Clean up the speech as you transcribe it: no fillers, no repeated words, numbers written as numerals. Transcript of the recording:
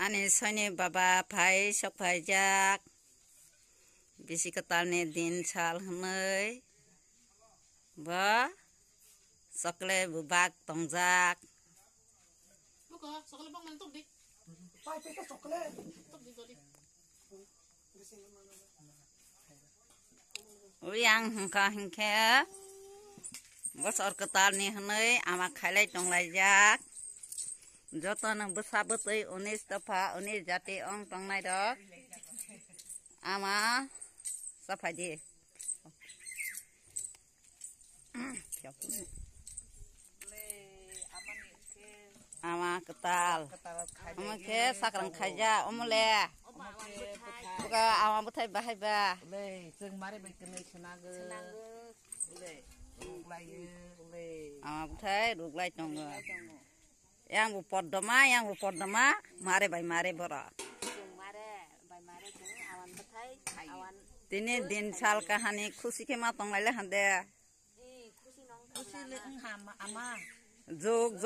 Ani soni baba phai sok phai jak bisi ketalni din sal hnai ba sokle bubak tongjak Buka, sokle bang mantuk dik. Pai peka sokle. Tuk dik tadi. uyang hengka hengke bosor ketalni hnai ama khailai tonglai jak joto nang besabetui 19 tofa 19 jati ong tongnai dok ama saphadi ama ketal ama ke sakrang khaja omle buka ama buthai bahai ba Le, sing mari bekene senaga. Le, ruglai le. ama buthai ruglai tongo yang bu poddoma mare bai mare bora tini din sal kahani khusi ke ma tonglai le hande Kusi le ama. jog jog